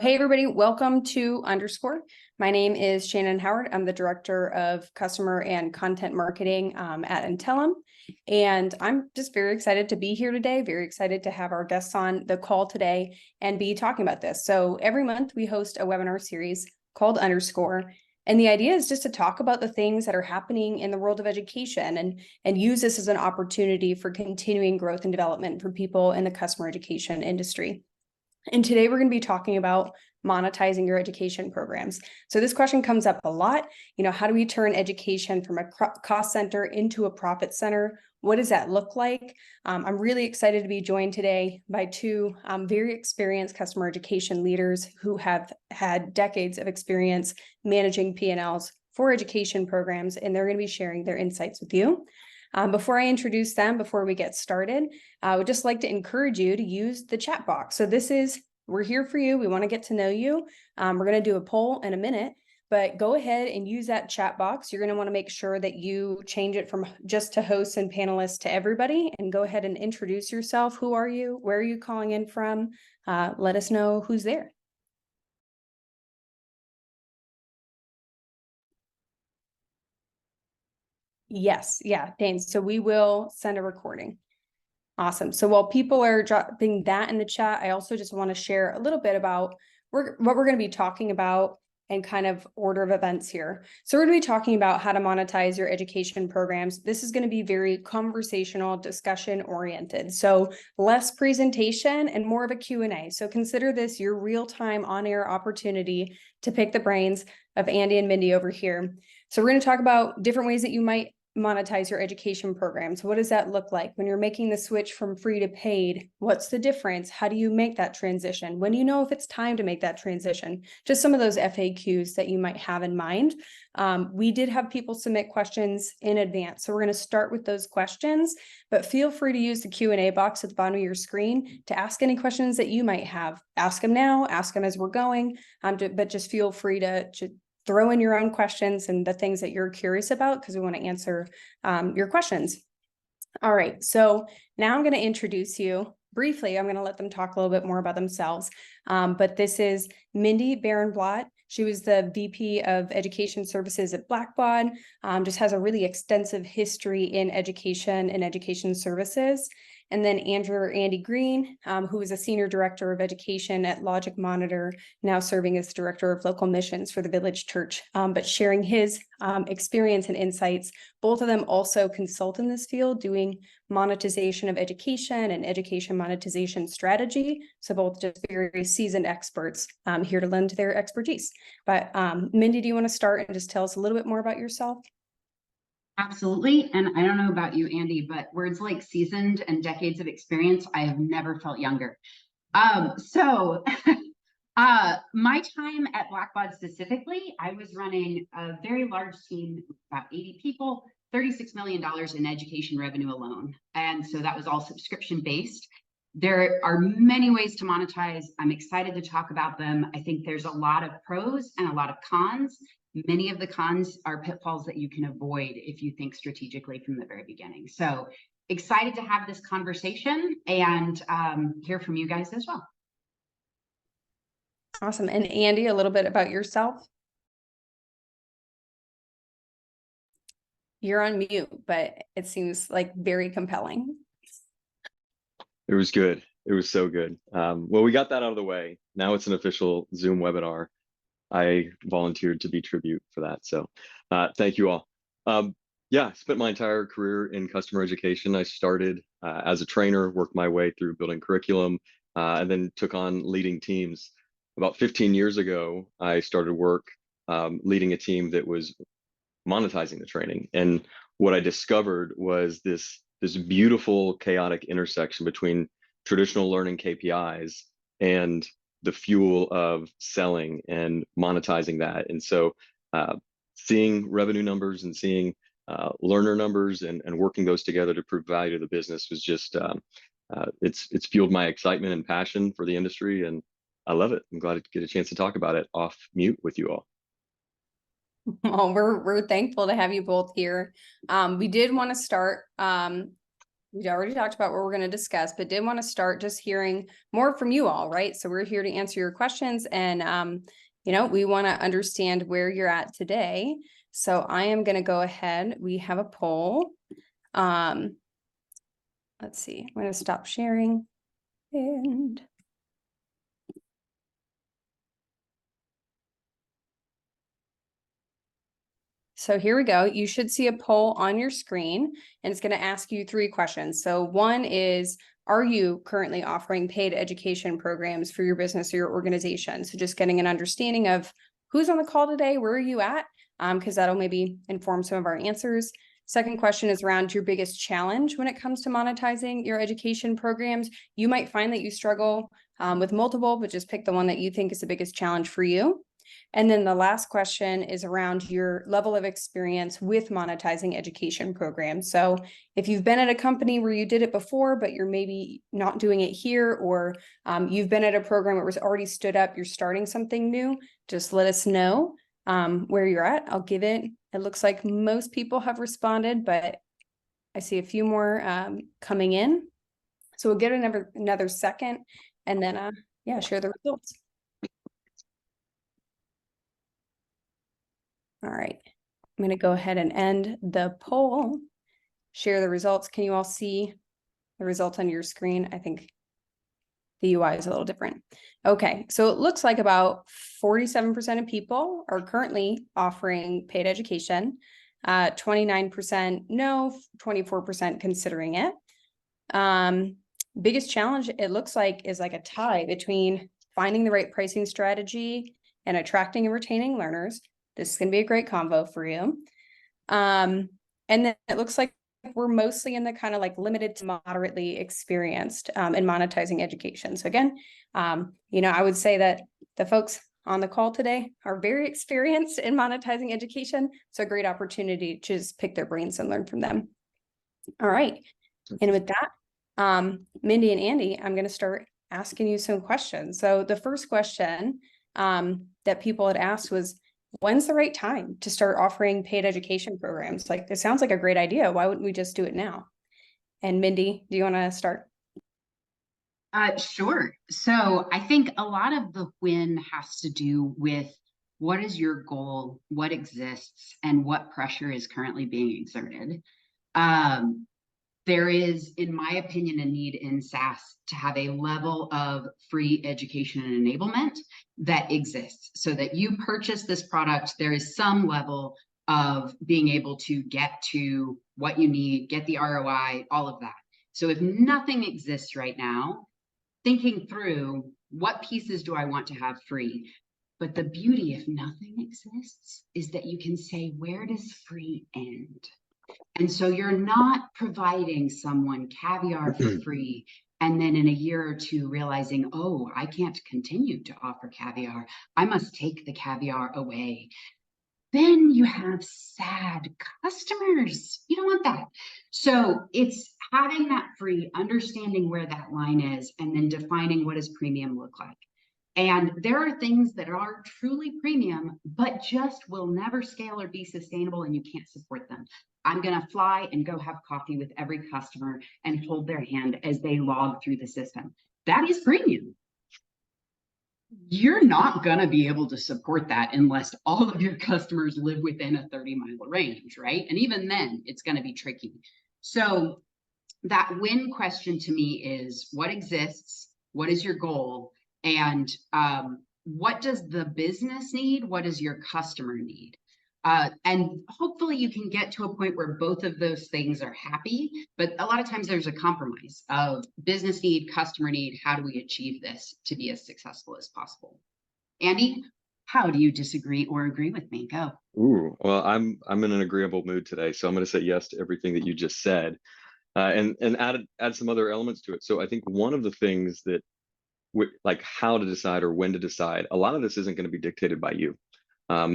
Hey everybody, welcome to Underscore. My name is Shannon Howard. I'm the Director of Customer and Content Marketing at Intellum. And I'm just very excited to be here today, very excited to have our guests on the call today and be talking about this. So every month we host a webinar series called Underscore. And the idea is just to talk about the things that are happening in the world of education and use this as an opportunity for continuing growth and development for people in the customer education industry. And today we're going to be talking about monetizing your education programs. So this question comes up a lot. How do we turn education from a cost center into a profit center? What does that look like? I'm really excited to be joined today by two very experienced customer education leaders who have had decades of experience managing P&Ls for education programs, and they're going to be sharing their insights with you. Before I introduce them, before we get started, I would just like to encourage you to use the chat box. So we're here for you. We want to get to know you. We're going to do a poll in a minute, but go ahead and use that chat box. You're going to want to make sure that you change it from just to hosts and panelists to everybody, and go ahead and introduce yourself. Who are you? Where are you calling in from? Let us know who's there. Yes, yeah, Dane. So we will send a recording. Awesome. So while people are dropping that in the chat, I also just want to share a little bit about what we're going to be talking about and kind of order of events here. So we're going to be talking about how to monetize your education programs. This is going to be very conversational, discussion oriented. So less presentation and more of a Q&A. So consider this your real-time on-air opportunity to pick the brains of Andy and Mindy over here. So we're going to talk about different ways that you might monetize your education programs. What does that look like when you're making the switch from free to paid? What's the difference? How do you make that transition? When do you know if it's time to make that transition? Just some of those FAQs that you might have in mind. We did have people submit questions in advance, so we're going to start with those questions, but feel free to use the Q&A box at the bottom of your screen to ask any questions that you might have. Ask them now, ask them as we're going, but just feel free to throw in your own questions and the things that you're curious about, because we want to answer your questions. All right, so now I'm going to introduce you briefly. I'm going to let them talk a little bit more about themselves. But this is Mindy Barenblatt. She was the VP of Education Services at Blackbaud, just has a really extensive history in education and education services. And then Andy Green, who is a Senior Director of Education at Logic Monitor, now serving as Director of Local Missions for the Village Church, but sharing his experience and insights. Both of them also consult in this field, doing monetization of education and education monetization strategy. So both just very seasoned experts here to lend their expertise. But Mindy, do you want to start and just tell us a little bit more about yourself? Absolutely. And I don't know about you, Andy, but words like seasoned and decades of experience, I have never felt younger. My time at Blackbaud specifically, I was running a very large team, about 80 people, $36 million in education revenue alone. And so that was all subscription based. There are many ways to monetize. I'm excited to talk about them. I think there's a lot of pros and a lot of cons. Many of the cons are pitfalls that you can avoid if you think strategically from the very beginning. So excited to have this conversation and hear from you guys as well. Awesome. And Andy, a little bit about yourself. You're on mute, but it seems like very compelling. It was good. It was so good. Well, we got that out of the way. Now it's an official Zoom webinar. I volunteered to be tribute for that. So thank you all. Yeah, I spent my entire career in customer education. I started as a trainer, worked my way through building curriculum, and then took on leading teams. About 15 years ago, I started work leading a team that was monetizing the training. And what I discovered was this beautiful, chaotic intersection between traditional learning KPIs and the fuel of selling and monetizing that. And so seeing revenue numbers and seeing learner numbers and working those together to prove value to the business was just, it's fueled my excitement and passion for the industry. And I love it. I'm glad to get a chance to talk about it off mute with you all. Well, we're thankful to have you both here. We did want to start We already talked about what we're going to discuss, but did want to start just hearing more from you all, right? So we're here to answer your questions, and we want to understand where you're at today. So I am going to go ahead. We have a poll. Let's see. I'm going to stop sharing and so here we go. You should see a poll on your screen, and it's going to ask you 3 questions. So one is, are you currently offering paid education programs for your business or your organization? So just getting an understanding of who's on the call today, where are you at? Because that'll maybe inform some of our answers. Second question is around your biggest challenge when it comes to monetizing your education programs. You might find that you struggle with multiple, but just pick the one that you think is the biggest challenge for you. And then the last question is around your level of experience with monetizing education programs. So if you've been at a company where you did it before, but you're maybe not doing it here, or you've been at a program that was already stood up, you're starting something new, just let us know where you're at. I'll give it. It looks like most people have responded, but I see a few more coming in. So we'll get another second, and then share the results. All right, I'm going to go ahead and end the poll, share the results. Can you all see the results on your screen? I think the UI is a little different. Okay, so it looks like about 47% of people are currently offering paid education, 29% no, 24% considering it. Biggest challenge, it looks like, is like a tie between finding the right pricing strategy and attracting and retaining learners. This is going to be a great convo for you. And then it looks like we're mostly in the kind of like limited to moderately experienced in monetizing education. So again, I would say that the folks on the call today are very experienced in monetizing education. So a great opportunity to just pick their brains and learn from them. All right. And with that, Mindy and Andy, I'm going to start asking you some questions. So the first question that people had asked was, when's the right time to start offering paid education programs? Like, it sounds like a great idea. Why wouldn't we just do it now? And Mindy, do you want to start? Sure. So I think a lot of the win has to do with what is your goal, what exists, and what pressure is currently being exerted. There is, in my opinion, a need in SaaS to have a level of free education and enablement that exists, so that you purchase this product, there is some level of being able to get to what you need, get the ROI, all of that. So if nothing exists right now, thinking through what pieces do I want to have free? But the beauty, if nothing exists, is that you can say, where does free end? And so you're not providing someone caviar for free, and then in a year or two realizing, oh, I can't continue to offer caviar. I must take the caviar away. Then you have sad customers. You don't want that. So it's having that free, understanding where that line is, and then defining what does premium look like. And there are things that are truly premium, but just will never scale or be sustainable, and you can't support them. I'm going to fly and go have coffee with every customer and hold their hand as they log through the system. That is premium. You're not going to be able to support that unless all of your customers live within a 30-mile range, right? And even then, it's going to be tricky. So that win question to me is, what exists? What is your goal? And what does the business need? What does your customer need? And hopefully you can get to a point where both of those things are happy, but a lot of times there's a compromise of business need, customer need. How do we achieve this to be as successful as possible? Andy, how do you disagree or agree with me? Go. Ooh, well, I'm in an agreeable mood today, so I'm going to say yes to everything that you just said, and add some other elements to it. So I think one of the things that, like how to decide or when to decide, a lot of this isn't going to be dictated by you.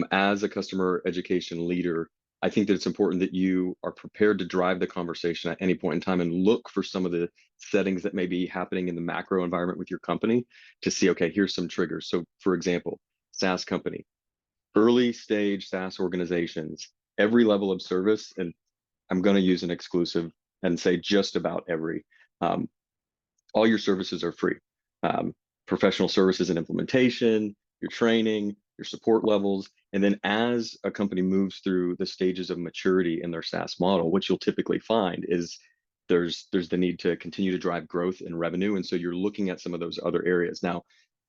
As a customer education leader, I think that it's important that you are prepared to drive the conversation at any point in time and look for some of the settings that may be happening in the macro environment with your company to see, okay, here's some triggers. So for example, SaaS company, early stage SaaS organizations, every level of service, and I'm going to use an exclusive and say just about every, all your services are free. Professional services and implementation, your training, your support levels. And then as a company moves through the stages of maturity in their SaaS model, what you'll typically find is there's the need to continue to drive growth and revenue. And so you're looking at some of those other areas. Now,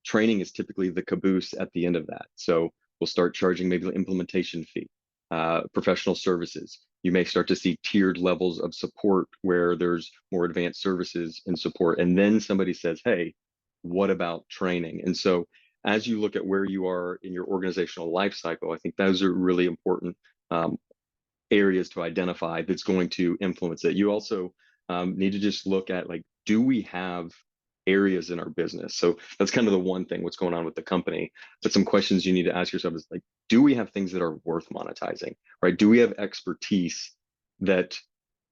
training is typically the caboose at the end of that. So we'll start charging maybe the implementation fee, professional services. You may start to see tiered levels of support where there's more advanced services and support. And then somebody says, hey, what about training? And so as you look at where you are in your organizational life cycle, I think those are really important areas to identify that's going to influence it. You also need to just look at, like, do we have areas in our business? So that's kind of the one thing, what's going on with the company. But some questions you need to ask yourself is, like, do we have things that are worth monetizing, right? Do we have expertise that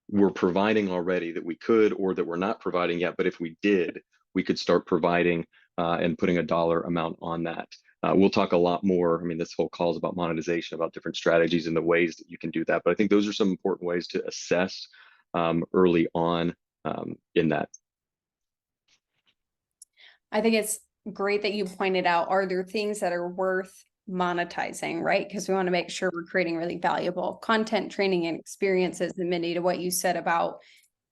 we're providing already that we could, or that we're not providing yet, but if we did, we could start providing and putting a dollar amount on that. We'll talk a lot more. I mean, this whole call is about monetization, about different strategies and the ways that you can do that. But I think those are some important ways to assess early on in that. I think it's great that you pointed out, are there things that are worth monetizing, right? Because we want to make sure we're creating really valuable content, training, and experiences. And Mindy, to what you said about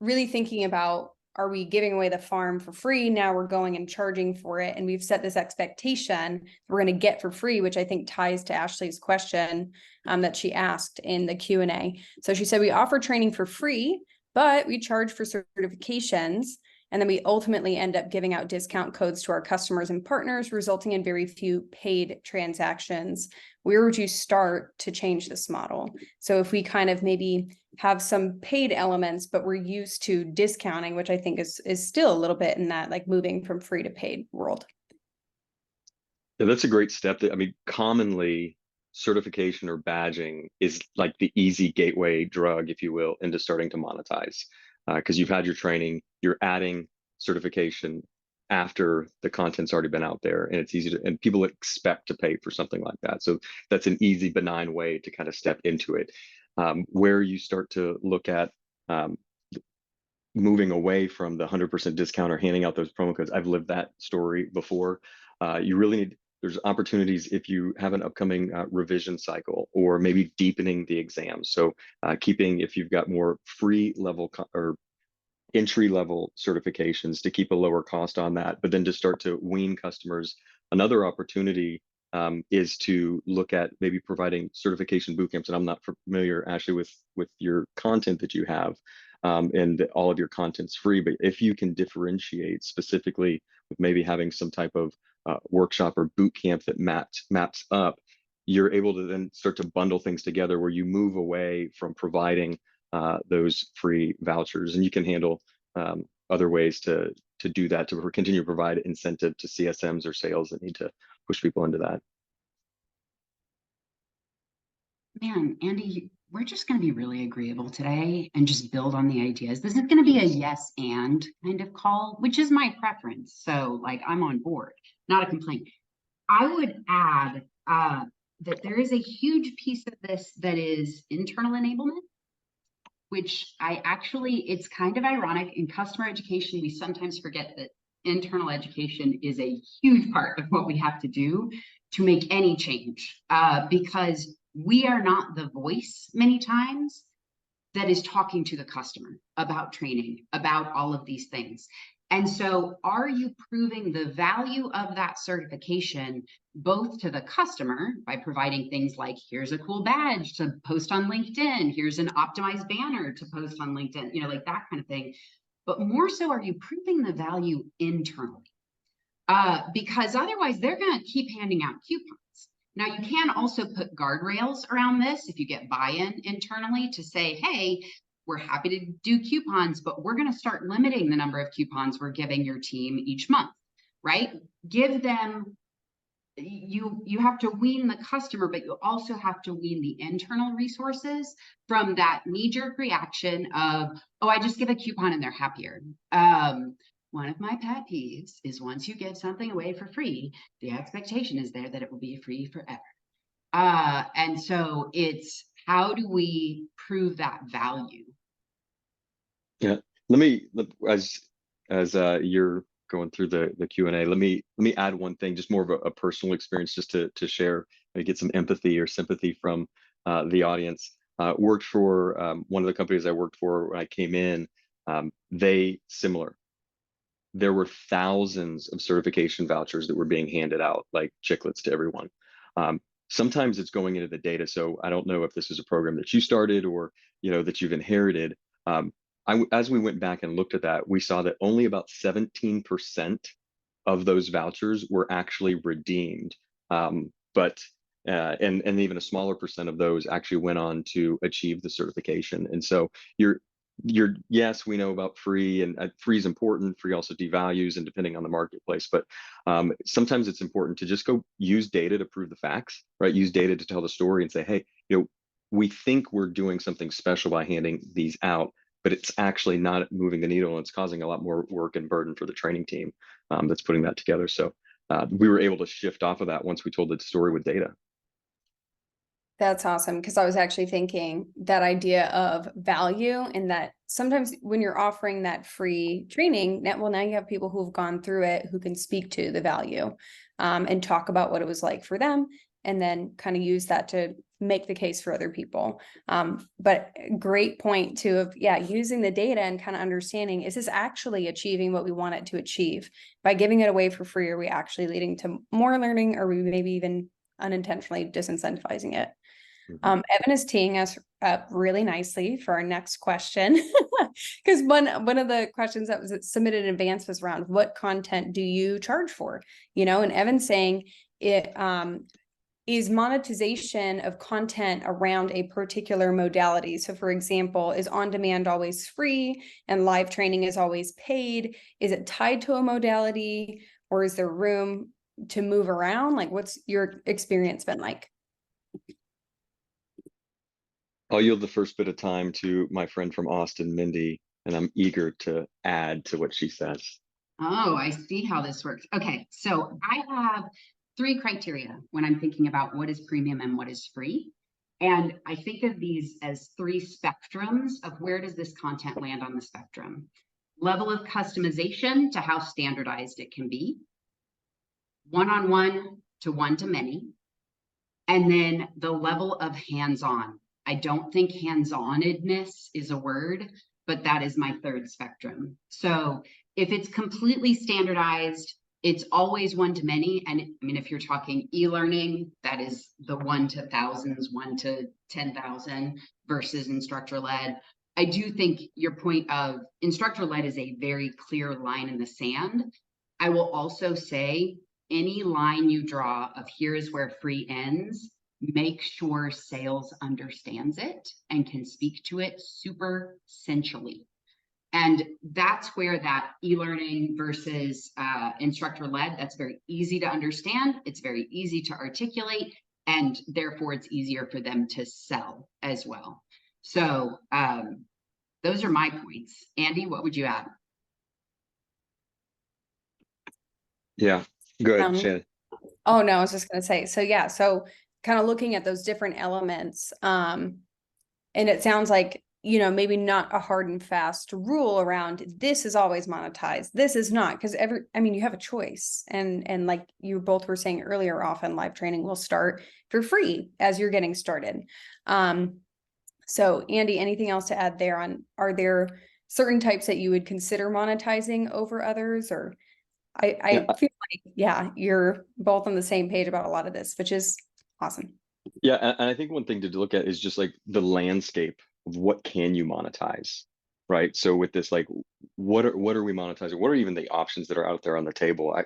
really thinking about, are we giving away the farm for free? Now we're going and charging for it. And we've set this expectation we're going to get for free, which I think ties to Ashley's question that she asked in the Q&A. So she said, we offer training for free, but we charge for certifications. And then we ultimately end up giving out discount codes to our customers and partners, resulting in very few paid transactions. Where would you start to change this model? So if we kind of maybe have some paid elements, but we're used to discounting, which I think is still a little bit in that, like, moving from free to paid world. Yeah, that's a great step. I mean, commonly certification or badging is like the easy gateway drug, if you will, into starting to monetize. Because you've had your training, you're adding certification after the content's already been out there, and it's easy to, and people expect to pay for something like that. So that's an easy, benign way to kind of step into it. Where you start to look at moving away from the 100% discount or handing out those promo codes. I've lived that story before. You really need, there's opportunities if you have an upcoming revision cycle, or maybe deepening the exams. So keeping, if you've got more free level or entry level certifications, to keep a lower cost on that, but then to start to wean customers. Another opportunity is to look at maybe providing certification boot camps. And I'm not familiar, Ashley, with your content that you have, and all of your content's free, but if you can differentiate specifically with maybe having some type of workshop or boot camp that maps up, you're able to then start to bundle things together where you move away from providing those free vouchers, and you can handle other ways to do that, to continue to provide incentive to CSMs or sales that need to push people into that. Man, Andy, we're just going to be really agreeable today and just build on the ideas. This is going to be a yes and kind of call, which is my preference. So, like, I'm on board, not a complaint. I would add that there is a huge piece of this that is internal enablement, which it's kind of ironic. In customer education, we sometimes forget that internal education is a huge part of what we have to do to make any change, because we are not the voice many times that is talking to the customer about training, about all of these things. And so are you proving the value of that certification both to the customer by providing things like, here's a cool badge to post on LinkedIn, here's an optimized banner to post on LinkedIn, you know, like that kind of thing. But more so, are you proving the value internally? Because otherwise they're going to keep handing out coupons. Now, you can also put guardrails around this if you get buy-in internally to say, hey, we're happy to do coupons, but we're going to start limiting the number of coupons we're giving your team each month, right? Give them, you have to wean the customer, but you also have to wean the internal resources from that knee-jerk reaction of, oh, I just give a coupon and they're happier. One of my pet peeves is, once you give something away for free, the expectation is there that it will be free forever. And so it's, how do we prove that value? Yeah. As you're going through the Q&A, let me add one thing, just more of a personal experience, just to share and get some empathy or sympathy from the audience. Worked for one of the companies I worked for when I came in. They similar. There were thousands of certification vouchers that were being handed out like chiclets to everyone. Sometimes it's going into the data. So I don't know if this is a program that you started or that you've inherited. As we went back and looked at that, we saw that only about 17% of those vouchers were actually redeemed. But and even a smaller percent of those actually went on to achieve the certification. And so yes, we know about free, and free is important. Free also devalues, and depending on the marketplace, but sometimes it's important to just go use data to prove the facts, right? Use data to tell the story and say, hey, we think we're doing something special by handing these out, but it's actually not moving the needle, and it's causing a lot more work and burden for the training team that's putting that together. So we were able to shift off of that once we told the story with data. That's awesome, because I was actually thinking that idea of value, and that sometimes when you're offering that free training, now you have people who've gone through it who can speak to the value and talk about what it was like for them, and then kind of use that to make the case for other people. But great point too of, using the data and kind of understanding, is this actually achieving what we want it to achieve? By giving it away for free, are we actually leading to more learning, or are we maybe even unintentionally disincentivizing it? Evan is teeing us up really nicely for our next question, because one of the questions that was submitted in advance was around, what content do you charge for? And Evan's saying it is monetization of content around a particular modality. So for example, is on-demand always free and live training is always paid? Is it tied to a modality, or is there room to move around? Like, what's your experience been like? I'll yield the first bit of time to my friend from Austin, Mindy, and I'm eager to add to what she says. Oh, I see how this works. Okay, so I have 3 criteria when I'm thinking about what is premium and what is free. And I think of these as 3 spectrums of where does this content land on the spectrum. Level of customization to how standardized it can be. One-on-one to one-to-many. And then the level of hands-on. I don't think hands-onedness is a word, but that is my 3rd spectrum. So if it's completely standardized, it's always one-to-many. And I mean, if you're talking e-learning, that is the 1 to thousands, 1 to 10,000 versus instructor-led. I do think your point of instructor-led is a very clear line in the sand. I will also say, any line you draw of here is where free ends, make sure sales understands it and can speak to it super essentially. And that's where that e-learning versus instructor-led, that's very easy to understand. It's very easy to articulate, and therefore it's easier for them to sell as well. So those are my points. Andy, what would you add? Yeah, go ahead, Shannon. Oh no, I was just gonna say, so kind of looking at those different elements, and it sounds like, maybe not a hard and fast rule around this is always monetized, this is not, because you have a choice, and like you both were saying earlier, often live training will start for free as you're getting started. So Andy, anything else to add there on, are there certain types that you would consider monetizing over others? Or I feel like, you're both on the same page about a lot of this, which is awesome. Yeah, and I think one thing to look at is just like the landscape of what can you monetize, right? So with this, like, what are we monetizing? What are even the options that are out there on the table?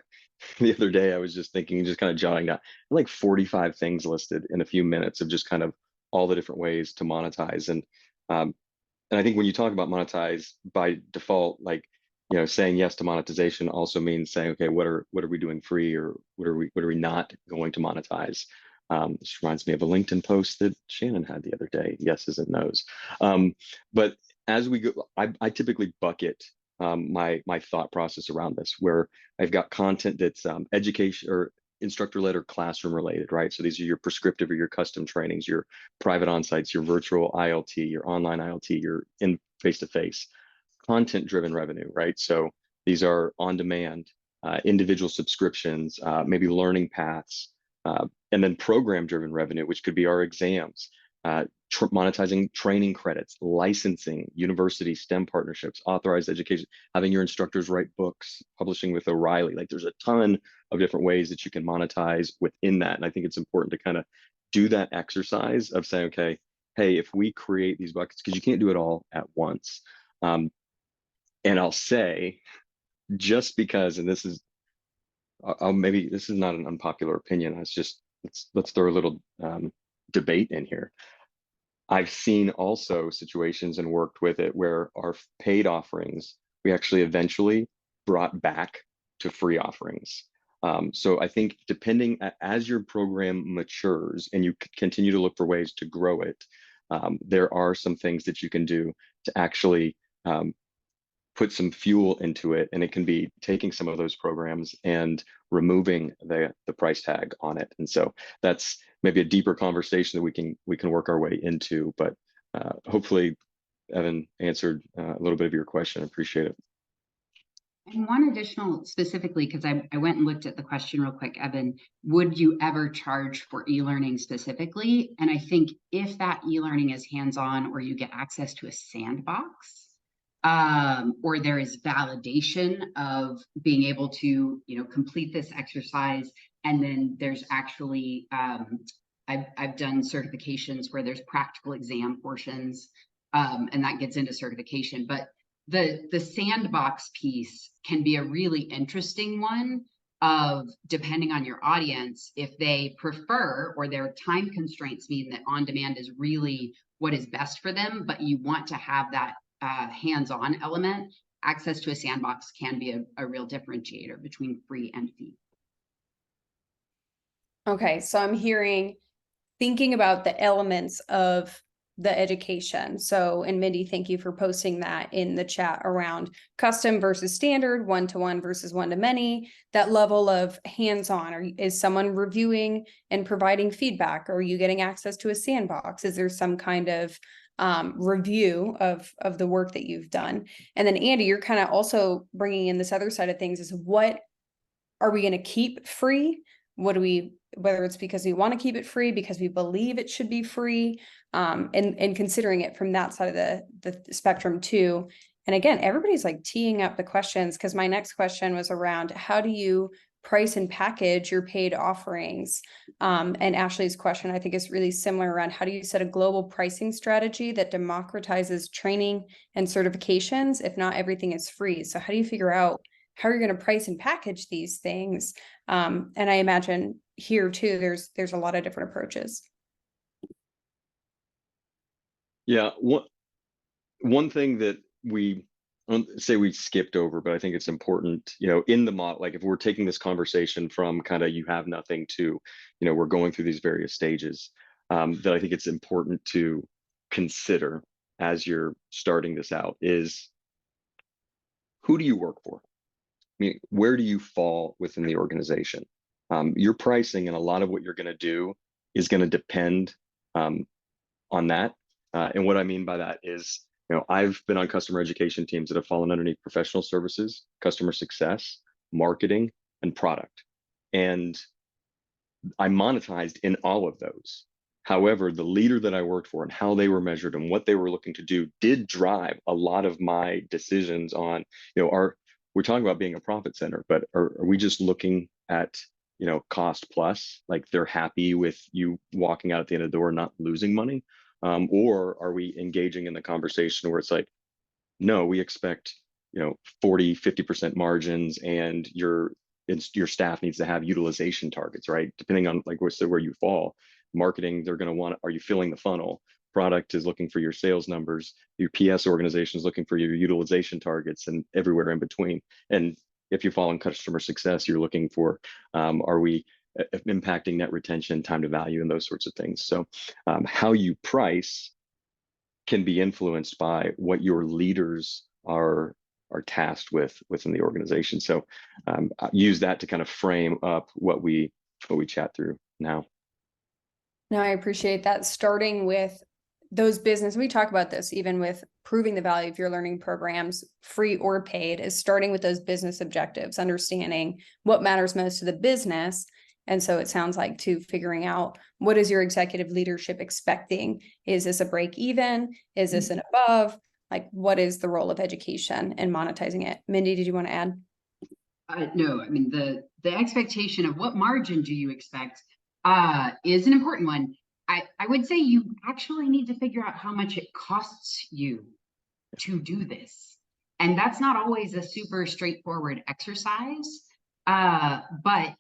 The other day I was just thinking, just kind of jotting down like 45 things listed in a few minutes of just kind of all the different ways to monetize. And I think when you talk about monetize by default, like, saying yes to monetization also means saying, okay, what are we doing free, or what are we not going to monetize? This reminds me of a LinkedIn post that Shannon had the other day, yeses and nos. But as we go, I typically bucket my thought process around this, where I've got content that's education or instructor-led or classroom related, right? So these are your prescriptive or your custom trainings, your private on-sites, your virtual ILT, your online ILT, your in face-to-face. content-driven revenue, right? So these are on-demand, individual subscriptions, maybe learning paths, and then program-driven revenue, which could be our exams, monetizing training credits, licensing, university STEM partnerships, authorized education, having your instructors write books, publishing with O'Reilly. Like there's a ton of different ways that you can monetize within that. And I think it's important to kind of do that exercise of saying, okay, hey, if we create these buckets, because you can't do it all at once. And I'll say, just because, and this is, maybe this is not an unpopular opinion. It's just, let's throw a little debate in here. I've seen also situations and worked with it where our paid offerings, we actually eventually brought back to free offerings. So I think depending as your program matures and you continue to look for ways to grow it, there are some things that you can do to actually put some fuel into it, and it can be taking some of those programs and removing the price tag on it. And so that's maybe a deeper conversation that we can work our way into. But hopefully, Evan answered a little bit of your question. I appreciate it. And one additional specifically, because I went and looked at the question real quick, Evan, would you ever charge for e-learning specifically? And I think if that e-learning is hands-on or you get access to a sandbox, or there is validation of being able to, complete this exercise. And then there's actually, I've done certifications where there's practical exam portions, and that gets into certification. But the sandbox piece can be a really interesting one of, depending on your audience, if they prefer or their time constraints mean that on-demand is really what is best for them, but you want to have that hands-on element, access to a sandbox can be a real differentiator between free and fee. Okay, so I'm thinking about the elements of the education. So, and Mindy, thank you for posting that in the chat around custom versus standard, one-to-one versus one-to-many, that level of hands-on. Is someone reviewing and providing feedback? Are you getting access to a sandbox? Is there some kind of review of the work that you've done? And then Andy, you're kind of also bringing in this other side of things, is what are we going to keep free? Whether it's because we want to keep it free, because we believe it should be free, and considering it from that side of the spectrum too. And again, everybody's like teeing up the questions, because my next question was around how do you price and package your paid offerings? And Ashley's question, I think, is really similar around how do you set a global pricing strategy that democratizes training and certifications if not everything is free? So how do you figure out how you're going to price and package these things? And I imagine here too, there's a lot of different approaches. Yeah, one thing that I don't say we skipped over, but I think it's important, in the model, like if we're taking this conversation from kind of you have nothing to, we're going through these various stages, that I think it's important to consider as you're starting this out is, who do you work for? I mean, where do you fall within the organization? Your pricing and a lot of what you're going to do is going to depend on that. And what I mean by that is, I've been on customer education teams that have fallen underneath professional services, customer success, marketing, and product. And I monetized in all of those. However, the leader that I worked for and how they were measured and what they were looking to do did drive a lot of my decisions on, we're talking about being a profit center, but are we just looking at, cost plus, like they're happy with you walking out at the end of the door and not losing money? Or are we engaging in the conversation where it's like, no, we expect, 40, 50% margins, and your staff needs to have utilization targets, right? Depending on like where you fall. Marketing, they're going to want, are you filling the funnel? Product is looking for your sales numbers. Your PS organization is looking for your utilization targets, and everywhere in between. And if you fall in customer success, you're looking for, are we impacting net retention, time to value, and those sorts of things. So how you price can be influenced by what your leaders are tasked with within the organization. So use that to kind of frame up what we chat through now. No, I appreciate that. Starting with those business, we talk about this even with proving the value of your learning programs, free or paid, is starting with those business objectives, understanding what matters most to the business. And so it sounds like too, figuring out what is your executive leadership expecting? Is this a break even? Is this an above? Like, what is the role of education and monetizing it? Mindy, did you want to add? No, I mean, the expectation of what margin do you expect is an important one. I would say you actually need to figure out how much it costs you to do this. And that's not always a super straightforward exercise. But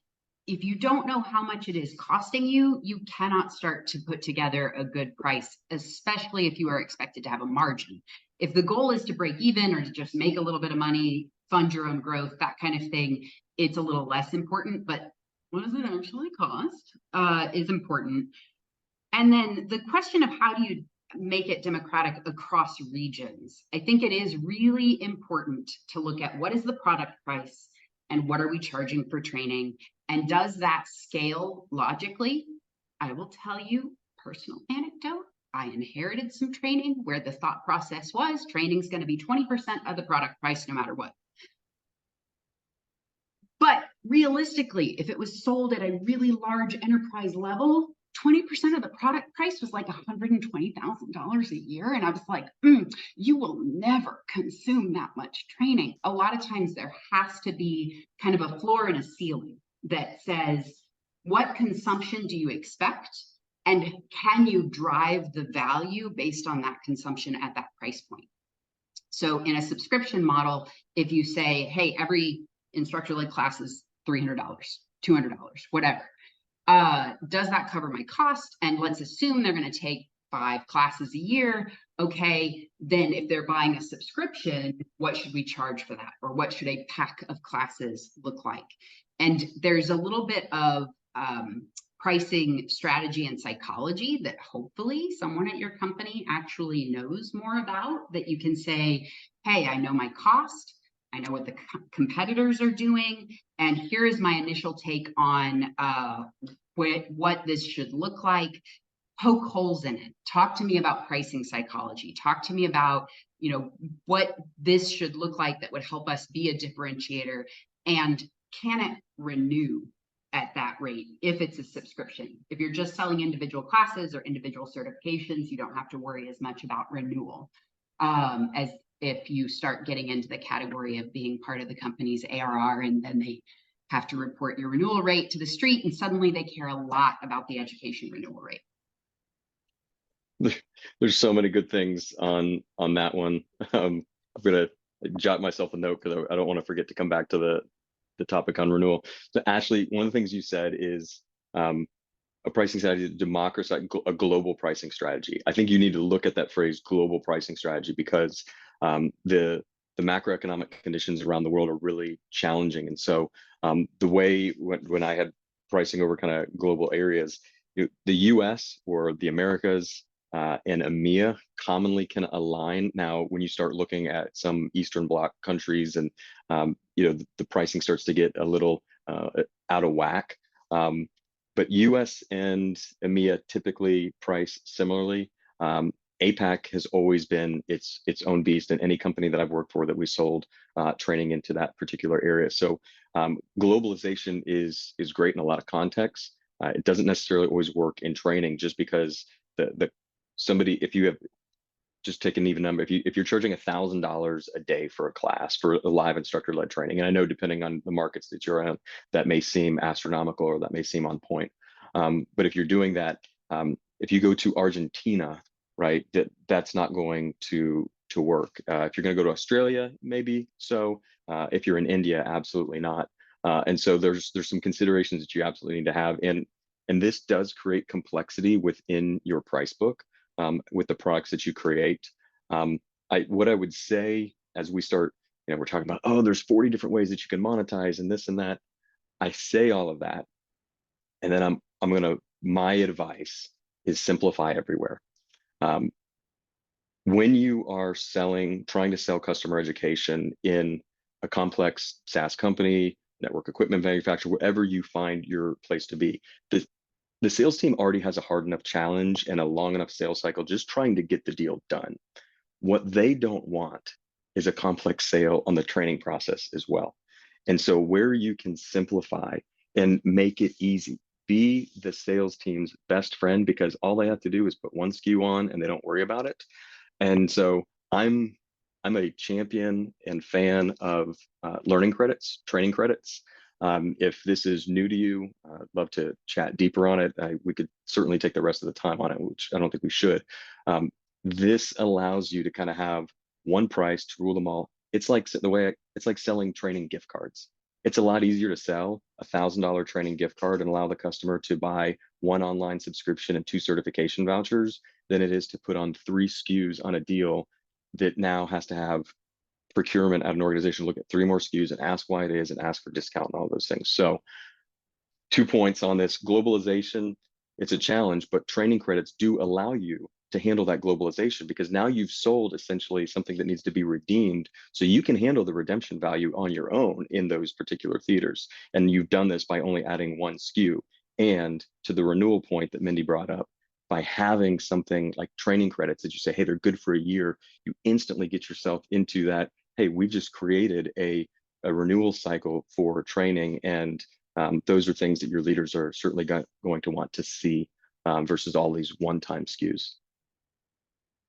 if you don't know how much it is costing you, you cannot start to put together a good price, especially if you are expected to have a margin. If the goal is to break even or to just make a little bit of money, fund your own growth, that kind of thing, it's a little less important. But what does it actually cost is important. And then the question of how do you make it democratic across regions? I think it is really important to look at what is the product price and what are we charging for training? And does that scale logically? I will tell you, personal anecdote, I inherited some training where the thought process was training is going to be 20% of the product price no matter what. But realistically, if it was sold at a really large enterprise level, 20% of the product price was like $120,000 a year. And I was like, you will never consume that much training. A lot of times there has to be kind of a floor and a ceiling that says, what consumption do you expect? And can you drive the value based on that consumption at that price point? So in a subscription model, if you say, hey, every instructor-led class is $300, $200, whatever. Does that cover my cost? And let's assume they're going to take 5 classes a year. Okay, then if they're buying a subscription, what should we charge for that? Or what should a pack of classes look like? And there's a little bit of pricing strategy and psychology that hopefully someone at your company actually knows more about, that you can say, hey, I know my cost. I know what the competitors are doing, and here is my initial take on what this should look like. Poke holes in it. Talk to me about pricing psychology. Talk to me about, what this should look like that would help us be a differentiator, and can it renew at that rate if it's a subscription? If you're just selling individual classes or individual certifications, you don't have to worry as much about renewal as if you start getting into the category of being part of the company's ARR, and then they have to report your renewal rate to the street, and suddenly they care a lot about the education renewal rate. There's so many good things on that one. I'm gonna jot myself a note because I don't want to forget to come back to the topic on renewal. So Ashley, one of the things you said is a pricing strategy, democratize a global pricing strategy. I think you need to look at that phrase global pricing strategy because the macroeconomic conditions around the world are really challenging. And so the way when I had pricing over kind of global areas, the US or the Americas and EMEA commonly can align. Now, when you start looking at some Eastern Bloc countries and the pricing starts to get a little out of whack. But US and EMEA typically price similarly. APAC has always been its own beast, and any company that I've worked for that we sold training into that particular area. So globalization is great in a lot of contexts. It doesn't necessarily always work in training, just because if you have, just take an even number, if you're charging $1,000 a day for a class for a live instructor-led training, and I know depending on the markets that you're in, that may seem astronomical or that may seem on point. But if you're doing that, if you go to Argentina, right, that's not going to work. If you're going to go to Australia, maybe so. If you're in India, absolutely not. And so there's some considerations that you absolutely need to have, and this does create complexity within your price book with the products that you create. What I would say as we start, we're talking about, oh, there's 40 different ways that you can monetize and this and that. I say all of that, and then my advice is simplify everywhere. When you are trying to sell customer education in a complex SaaS company, network equipment manufacturer, wherever you find your place to be, the the sales team already has a hard enough challenge and a long enough sales cycle just trying to get the deal done. What they don't want is a complex sale on the training process as well. And so where you can simplify and make it easy, be the sales team's best friend, because all they have to do is put one SKU on and they don't worry about it. And so I'm a champion and fan of learning credits, training credits. If this is new to you, I'd love to chat deeper on it. We could certainly take the rest of the time on it, which I don't think we should. This allows you to kind of have one price to rule them all. It's like it's like selling training gift cards. It's a lot easier to sell $1,000 training gift card and allow the customer to buy one online subscription and 2 certification vouchers than it is to put on 3 SKUs on a deal that now has to have procurement at an organization look at 3 more SKUs and ask why it is and ask for discount and all those things. So 2 points on this. Globalization, it's a challenge, but training credits do allow you to handle that globalization, because now you've sold essentially something that needs to be redeemed, so you can handle the redemption value on your own in those particular theaters. And you've done this by only adding 1 SKU. And to the renewal point that Mindy brought up, by having something like training credits that you say, hey, they're good for a year, you instantly get yourself into that, hey, we've just created a renewal cycle for training. And those are things that your leaders are certainly going to want to see versus all these one-time SKUs.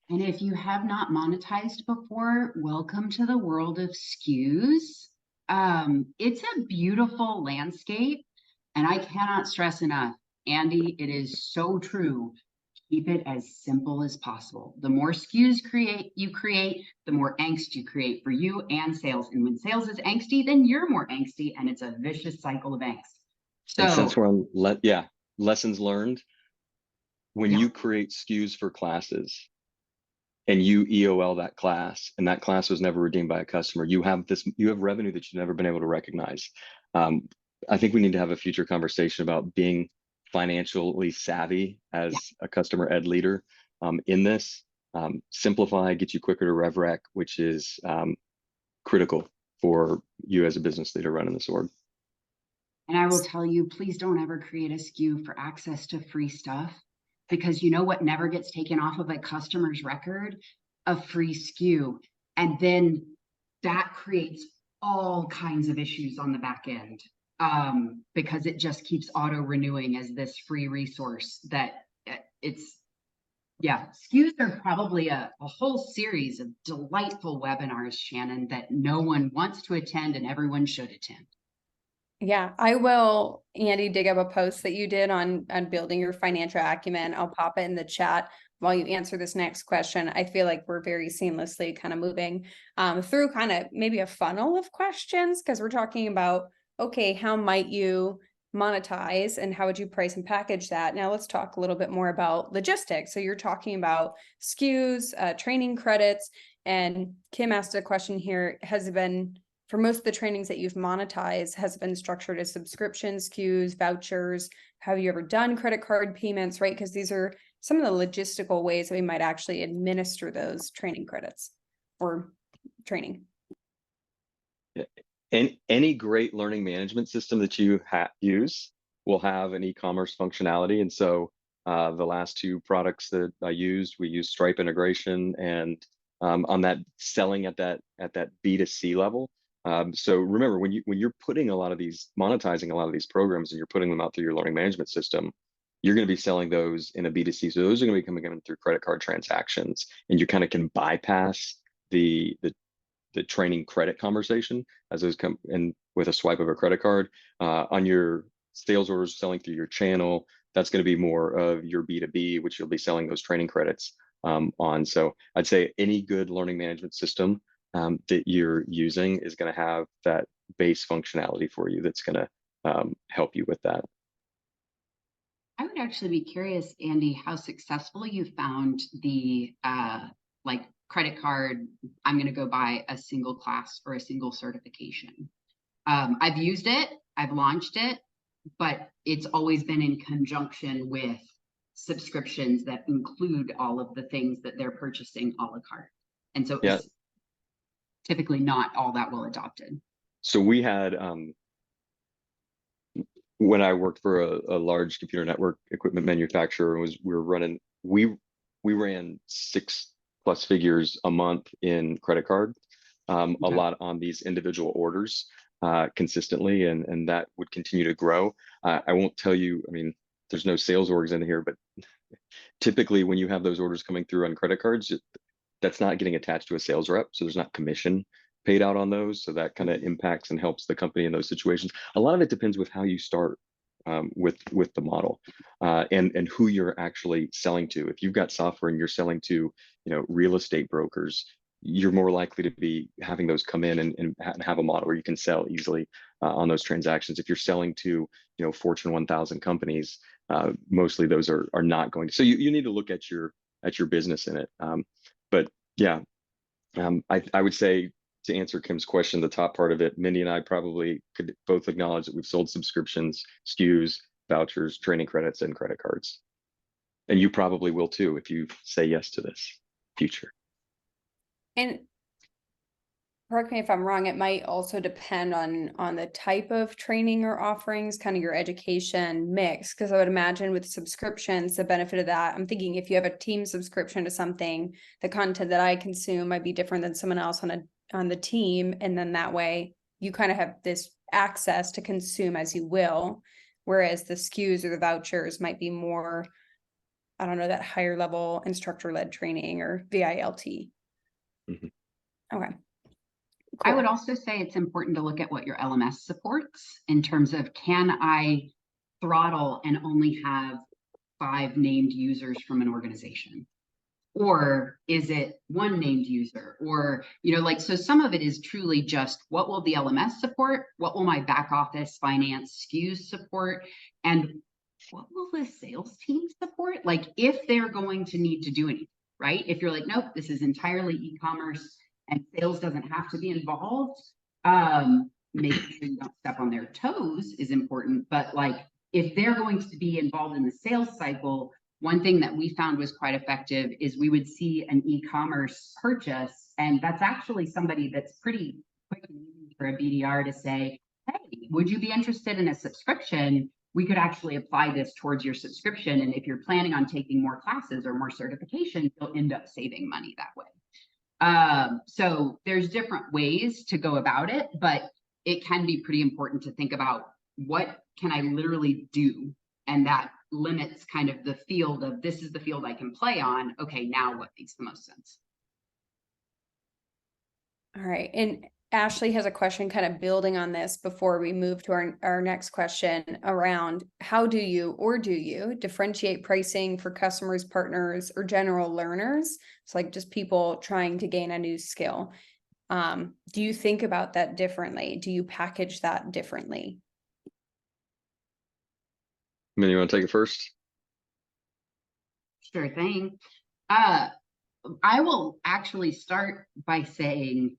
And if you have not monetized before, welcome to the world of SKUs. It's a beautiful landscape, and I cannot stress enough, Andy, it is so true. Keep it as simple as possible. The more SKUs you create, the more angst you create for you and sales. And when sales is angsty, then you're more angsty, and it's a vicious cycle of angst. So, and since we're on lessons learned, when you create SKUs for classes and you EOL that class, and that class was never redeemed by a customer, you have revenue that you've never been able to recognize. I think we need to have a future conversation about being financially savvy as a customer ed leader in this. Simplify, get you quicker to RevRec, which is critical for you as a business leader running this org. And I will tell you, please don't ever create a SKU for access to free stuff, because you know what never gets taken off of a customer's record? A free SKU. And then that creates all kinds of issues on the back end, because it just keeps auto renewing as this free resource that SKUs are probably a whole series of delightful webinars, Shannon, that no one wants to attend and everyone should attend. Yeah, I will, Andy, dig up a post that you did on building your financial acumen. I'll pop it in the chat while you answer this next question. I feel like we're very seamlessly kind of moving through kind of maybe a funnel of questions, because we're talking about, okay, how might you monetize and how would you price and package that? Now let's talk a little bit more about logistics. So you're talking about SKUs, training credits, and Kim asked a question here, has it been, for most of the trainings that you've monetized, has been structured as subscriptions, SKUs, vouchers? Have you ever done credit card payments, right? Because these are some of the logistical ways that we might actually administer those training credits or training. And any great learning management system that you use will have an e-commerce functionality. And so the last 2 products that I used, we used Stripe integration, and on that selling at that B2C level. So remember, when you're putting monetizing a lot of these programs and you're putting them out through your learning management system, you're going to be selling those in a B2C. So those are going to be coming in through credit card transactions, and you kind of can bypass the training credit conversation as those come in with a swipe of a credit card. On your sales orders selling through your channel, that's going to be more of your B2B, which you'll be selling those training credits on. So I'd say any good learning management system that you're using is going to have that base functionality for you that's going to help you with that. I would actually be curious, Andy, how successful you found the like credit card, I'm going to go buy a single class or a single certification. I've used it, I've launched it, but it's always been in conjunction with subscriptions that include all of the things that they're purchasing a la carte. And so it's typically not all that well adopted. So we had when I worked for a large computer network equipment manufacturer, we ran 6+ figures a month in credit card, a Okay. lot on these individual orders consistently, and that would continue to grow. I won't tell you, I mean, there's no sales orgs in here, but typically when you have those orders coming through on credit cards, that's not getting attached to a sales rep, so there's not commission paid out on those. So that kind of impacts and helps the company in those situations. A lot of it depends with how you start with the model and who you're actually selling to. If you've got software and you're selling to, real estate brokers, you're more likely to be having those come in and have a model where you can sell easily on those transactions. If you're selling to, Fortune 1000 companies, mostly those are not going to. So you need to look at your business in it. But yeah, I would say, to answer Kim's question, the top part of it, Mindy and I probably could both acknowledge that we've sold subscriptions, SKUs, vouchers, training credits, and credit cards. And you probably will too if you say yes to this future. And correct me if I'm wrong, it might also depend on the type of training or offerings, kind of your education mix. Because I would imagine with subscriptions, the benefit of that, I'm thinking if you have a team subscription to something, the content that I consume might be different than someone else on the team. And then that way you kind of have this access to consume as you will. Whereas the SKUs or the vouchers might be more, I don't know, that higher level instructor-led training or VILT. Mhm. Okay. I Cool. would also say it's important to look at what your LMS supports in terms of, can I throttle and only have 5 named users from an organization? Or is it 1 named user? Or, so some of it is truly just, what will the LMS support? What will my back office finance SKUs support? And what will the sales team support? Like, if they're going to need to do anything, right? If you're like, nope, this is entirely e-commerce and sales doesn't have to be involved, making sure you don't step on their toes is important. But like, if they're going to be involved in the sales cycle, one thing that we found was quite effective is we would see an e-commerce purchase, and that's actually somebody that's pretty quick and easy for a BDR to say, hey, would you be interested in a subscription? We could actually apply this towards your subscription. And if you're planning on taking more classes or more certifications, you'll end up saving money that way. So there's different ways to go about it, but it can be pretty important to think about, what can I literally do? And that limits kind of the field of, this is the field I can play on. Okay, now what makes the most sense? All right. And Ashley has a question kind of building on this before we move to our next question around, how do you differentiate pricing for customers, partners, or general learners? It's like just people trying to gain a new skill. Do you think about that differently? Do you package that differently? Mindy, you want to take it first? Sure thing. I will actually start by saying,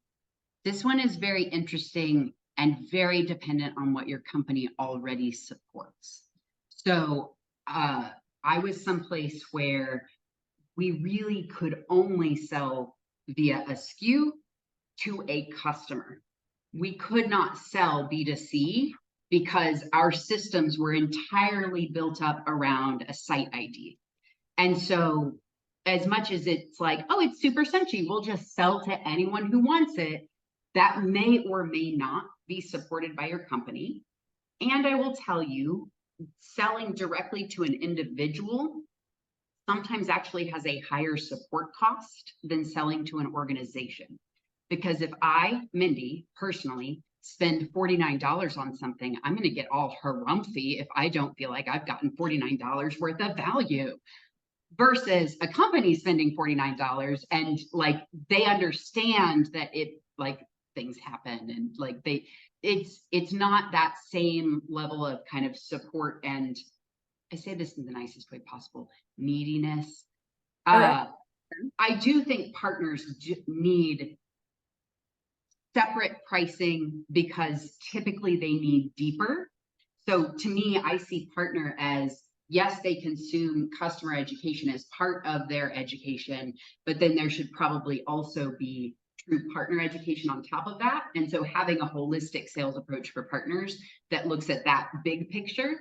this one is very interesting and very dependent on what your company already supports. So I was someplace where we really could only sell via a SKU to a customer. We could not sell B2C because our systems were entirely built up around a site ID. And so as much as it's like, oh, it's super cinchy, we'll just sell to anyone who wants it, that may or may not be supported by your company. And I will tell you, selling directly to an individual sometimes actually has a higher support cost than selling to an organization. Because if I, Mindy, personally spend $49 on something, I'm going to get all harumphy if I don't feel like I've gotten $49 worth of value. Versus a company spending $49 and like, they understand that it, like, things happen and like it's not that same level of kind of support, and I say this in the nicest way possible, neediness. I do think partners need separate pricing because typically they need deeper. So to me, I see partner as, yes, they consume customer education as part of their education, but then there should probably also be true partner education on top of that. And so having a holistic sales approach for partners that looks at that big picture,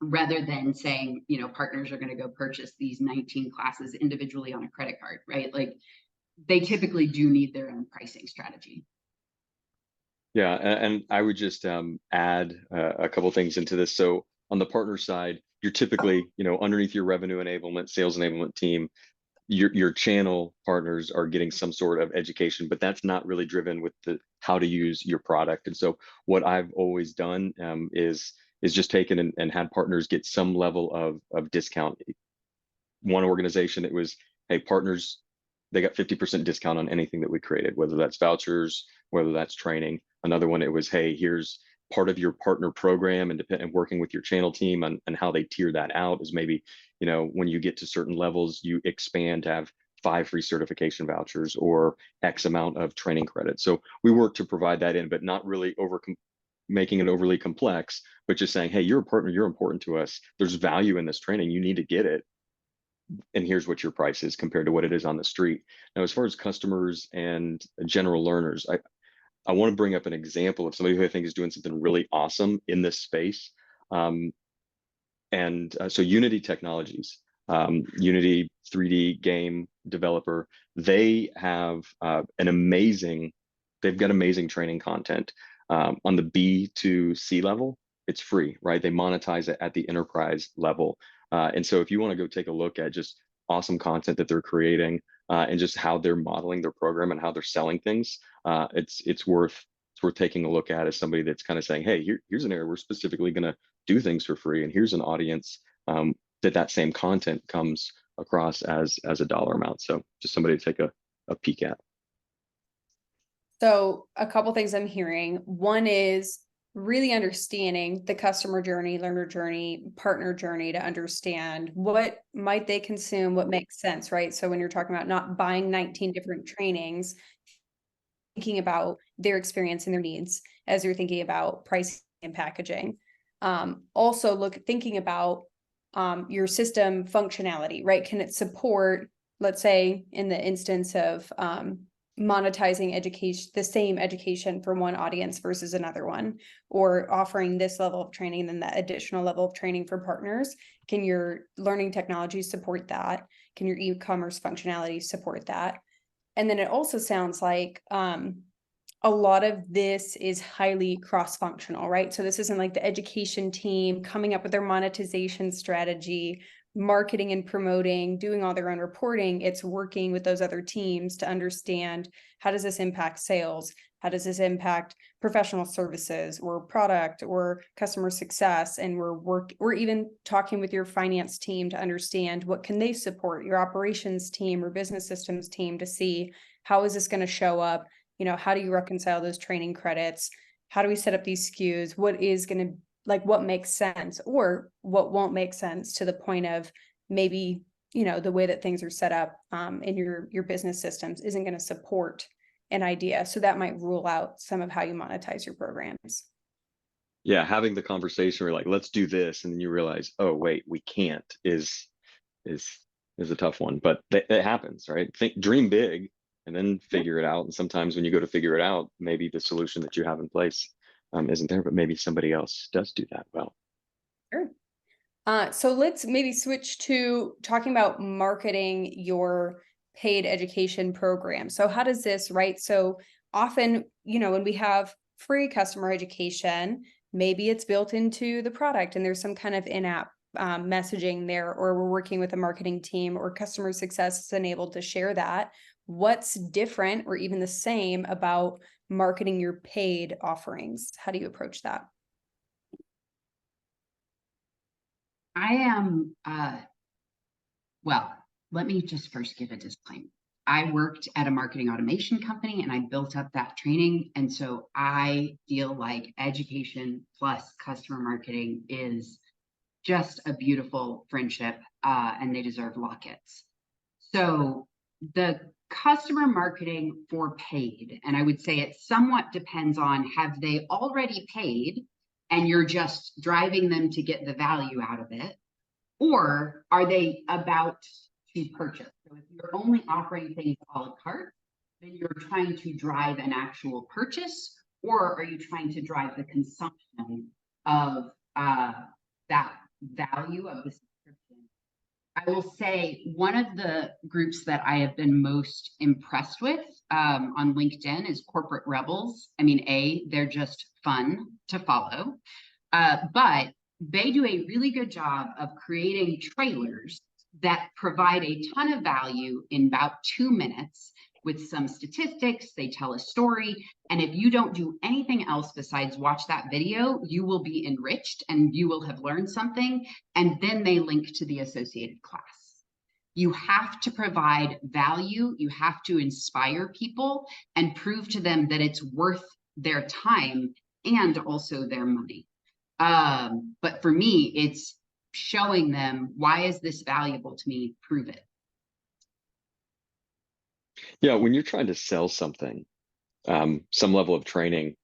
rather than saying, you know, partners are going to go purchase these 19 classes individually on a credit card, right? Like they typically do need their own pricing strategy. Yeah, and I would just add a couple things into this. So on the partner side, you're typically, you know, underneath your revenue enablement, sales enablement team, your channel partners are getting some sort of education, but that's not really driven with the how to use your product. And so what I've always done is just taken and had partners get some level of discount. One organization, it was, hey, partners, they got 50% discount on anything that we created, whether that's vouchers, whether that's training. Another one, it was, hey, here's part of your partner program, and working with your channel team and how they tier that out is maybe, you know, when you get to certain levels, you expand to have 5 free certification vouchers or X amount of training credits. So we work to provide that in, but not really making it overly complex, but just saying, hey, you're a partner, you're important to us. There's value in this training. You need to get it. And here's what your price is compared to what it is on the street. Now, as far as customers and general learners, I want to bring up an example of somebody who I think is doing something really awesome in this space. So Unity Technologies, Unity 3D game developer, they have they've got amazing training content. On the B to C level, it's free, right? They monetize it at the enterprise level. And so if you want to go take a look at just awesome content that they're creating and just how they're modeling their program and how they're selling things, it's worth taking a look at as somebody that's kind of saying, hey, here's an area we're specifically going to do things for free, and here's an audience that same content comes across as a dollar amount. So just somebody to take a peek at. So a couple things I'm hearing. One is really understanding the customer journey, learner journey, partner journey to understand what might they consume, what makes sense, right? So when you're talking about not buying 19 different trainings, thinking about their experience and their needs as you're thinking about pricing and packaging. Also thinking about your system functionality, right? Can it support, let's say in the instance of monetizing education, the same education for one audience versus another one, or offering this level of training and then that additional level of training for partners? Can your learning technology support that? Can your e-commerce functionality support that? And then it also sounds like a lot of this is highly cross-functional, right? So this isn't like the education team coming up with their monetization strategy, marketing and promoting, doing all their own reporting. It's working with those other teams to understand, how does this impact sales? How does this impact professional services or product or customer success? And we're even talking with your finance team to understand what can they support, your operations team or business systems team, to see how is this going to show up? You know, how do you reconcile those training credits? How do we set up these SKUs? What is going to, like, what makes sense or what won't make sense, to the point of maybe, you know, the way that things are set up in your business systems isn't going to support an idea. So that might rule out some of how you monetize your programs. Yeah, having the conversation where like, let's do this, and then you realize, oh wait, we can't, is a tough one. But it happens, right? Dream big and then figure it out. And sometimes when you go to figure it out, maybe the solution that you have in place isn't there, but maybe somebody else does do that well. Sure. So let's maybe switch to talking about marketing your paid education program. So how does this, right? So often, you know, when we have free customer education, maybe it's built into the product and there's some kind of in-app messaging there, or we're working with a marketing team or customer success is enabled to share that. What's different or even the same about marketing your paid offerings? How do you approach that? I am, well, let me just first give a disclaimer. I worked at a marketing automation company and I built up that training. And so I feel like education plus customer marketing is just a beautiful friendship and they deserve lockets. So the customer marketing for paid, and I would say it somewhat depends on, have they already paid and you're just driving them to get the value out of it, or are they about to purchase? So if you're only offering things a la carte, then you're trying to drive an actual purchase, or are you trying to drive the consumption of that value of the subscription? I will say one of the groups that I have been most impressed with on LinkedIn is Corporate Rebels. I mean, they're just fun to follow, but they do a really good job of creating trailers that provide a ton of value in about 2 minutes with some statistics. They tell a story. And if you don't do anything else besides watch that video, you will be enriched and you will have learned something. And then they link to the associated class. You have to provide value. You have to inspire people and prove to them that it's worth their time and also their money. But for me, it's showing them, why is this valuable to me? Prove it. Yeah, when you're trying to sell something, some level of training,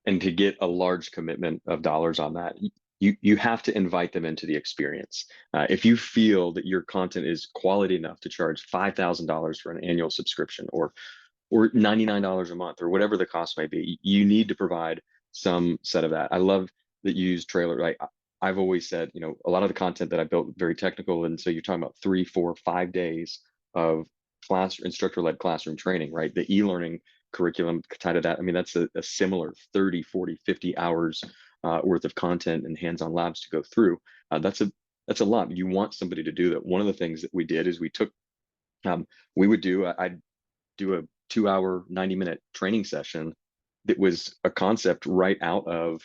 and to get a large commitment of dollars on that, you have to invite them into the experience. If you feel that your content is quality enough to charge $5,000 for an annual subscription, or $99 a month, or whatever the cost may be, you need to provide some set of that. I love that you use trailer. Right? I've always said, a lot of the content that I built very technical, and so you're talking about 3, 4, 5 days of instructor-led classroom training, right? The e-learning curriculum tied to that. I mean, that's a similar 30, 40, 50 hours worth of content and hands-on labs to go through. That's a lot. You want somebody to do that. One of the things that we did is I'd do a 2-hour, 90-minute training session that was a concept right out of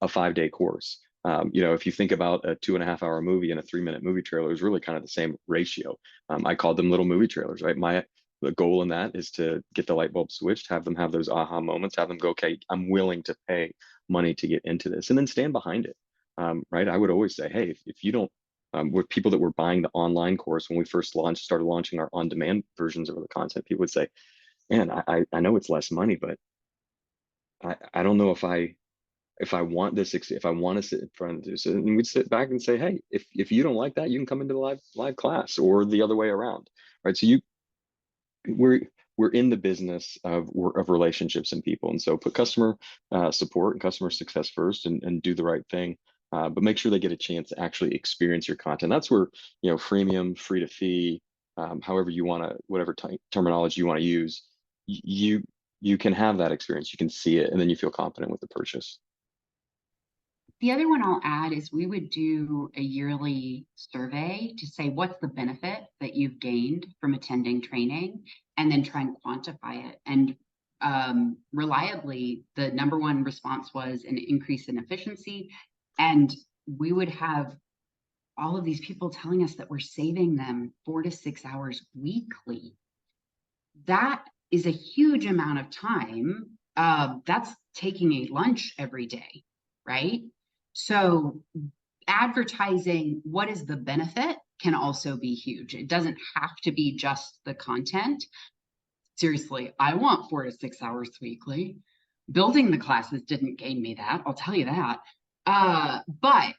a 5-day course. If you think about a 2.5-hour movie and a 3-minute movie trailer, is really kind of the same ratio. I called them little movie trailers, right? The goal in that is to get the light bulb switched, have them have those aha moments, have them go, okay, I'm willing to pay money to get into this, and then stand behind it. Right? I would always say, hey, if you don't, with people that were buying the online course when we first started launching our on-demand versions of the content, people would say, man, I know it's less money, but I don't know if I want this, if I want to sit in front of this. And we'd sit back and say, hey, if you don't like that, you can come into the live class, or the other way around, right? So we're in the business of relationships and people, and so put customer support and customer success first, and do the right thing, but make sure they get a chance to actually experience your content. That's where freemium, free to fee, however you want to, whatever terminology you want to use, you can have that experience, you can see it, and then you feel confident with the purchase. The other one I'll add is we would do a yearly survey to say, what's the benefit that you've gained from attending training, and then try and quantify it. And reliably, the number one response was an increase in efficiency. And we would have all of these people telling us that we're saving them 4 to 6 hours weekly. That is a huge amount of time. That's taking a lunch every day, right? So advertising what is the benefit can also be huge. It doesn't have to be just the content. Seriously, I want 4 to 6 hours weekly. Building the classes didn't gain me that, I'll tell you that. But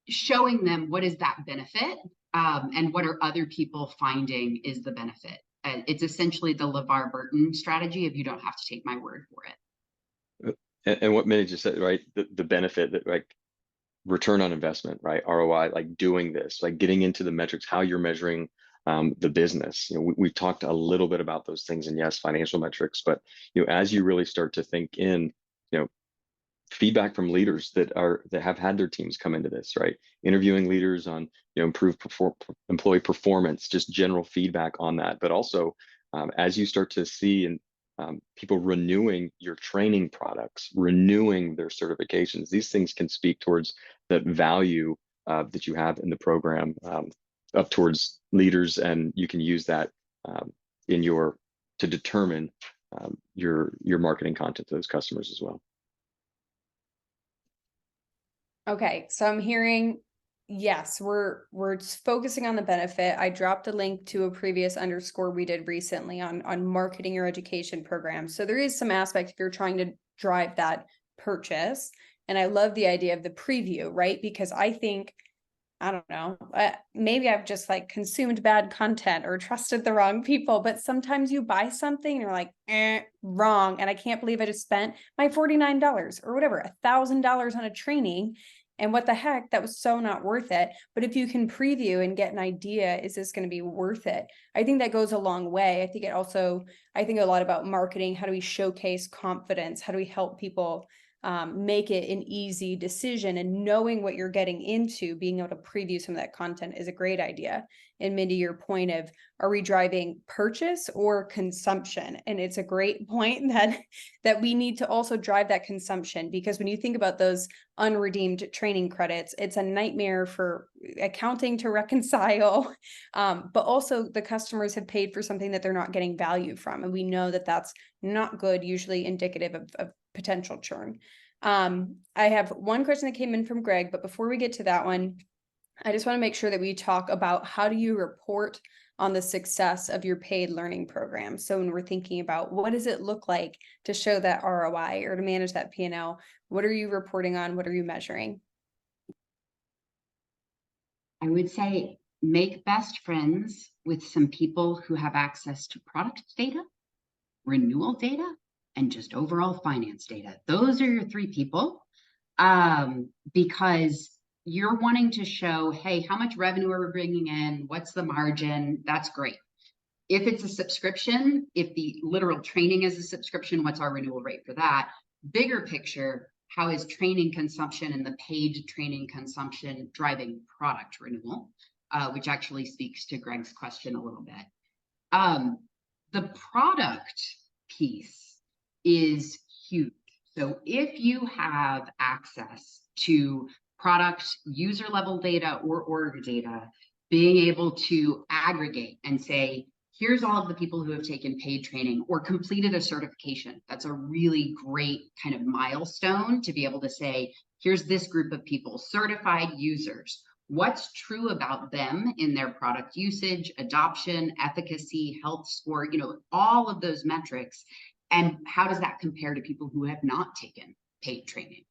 showing them what is that benefit, and what are other people finding is the benefit. It's essentially the LeVar Burton strategy of, you don't have to take my word for it. And what Minnie just said, right? The benefit, that, like, return on investment, right? ROI, like doing this, like getting into the metrics, how you're measuring the business. We've talked a little bit about those things, and yes, financial metrics, but as you really start to think in, feedback from leaders that have had their teams come into this, right? Interviewing leaders on improved employee performance, just general feedback on that, but also as you start to see and people renewing your training products, renewing their certifications, these things can speak towards the value that you have in the program, up towards leaders, and you can use that to determine your marketing content to those customers as well. Okay, so I'm hearing, yes, we're focusing on the benefit. I dropped a link to a previous underscore we did recently on marketing your education program. So there is some aspect if you're trying to drive that purchase. And I love the idea of the preview, right? Because I think I don't know, maybe I've just like consumed bad content or trusted the wrong people, but sometimes you buy something and you're like, wrong. And I can't believe I just spent my $49 or whatever, $1,000 on a training. And what the heck, that was so not worth it. But if you can preview and get an idea, is this going to be worth it? I think that goes a long way. I think a lot about marketing. How do we showcase confidence? How do we help people make it an easy decision? And knowing what you're getting into, being able to preview some of that content is a great idea. And Mindy, your point of, are we driving purchase or consumption? And it's a great point that we need to also drive that consumption, because when you think about those unredeemed training credits, it's a nightmare for accounting to reconcile. But also the customers have paid for something that they're not getting value from. And we know that that's not good, usually indicative of potential churn. I have one question that came in from Greg, but before we get to that one, I just want to make sure that we talk about, how do you report on the success of your paid learning program? So when we're thinking about what does it look like to show that ROI or to manage that P&L, what are you reporting on? What are you measuring? I would say make best friends with some people who have access to product data, renewal data, and just overall finance data. Those are your three people, because you're wanting to show, hey, how much revenue are we bringing in? What's the margin? That's great. If it's a subscription, if the literal training is a subscription, what's our renewal rate for that? Bigger picture, how is training consumption and the paid training consumption driving product renewal, which actually speaks to Greg's question a little bit. The product piece is huge. So if you have access to product user level data or org data, being able to aggregate and say, here's all of the people who have taken paid training or completed a certification. That's a really great kind of milestone to be able to say, here's this group of people, certified users. What's true about them in their product usage, adoption, efficacy, health score, all of those metrics. And how does that compare to people who have not taken paid training?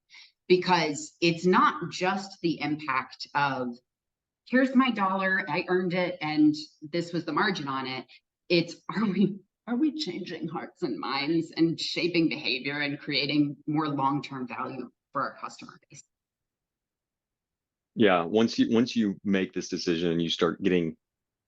Because it's not just the impact of, here's my dollar, I earned it, and this was the margin on it. It's, are we changing hearts and minds and shaping behavior and creating more long-term value for our customer base? Yeah, once you make this decision and you start getting,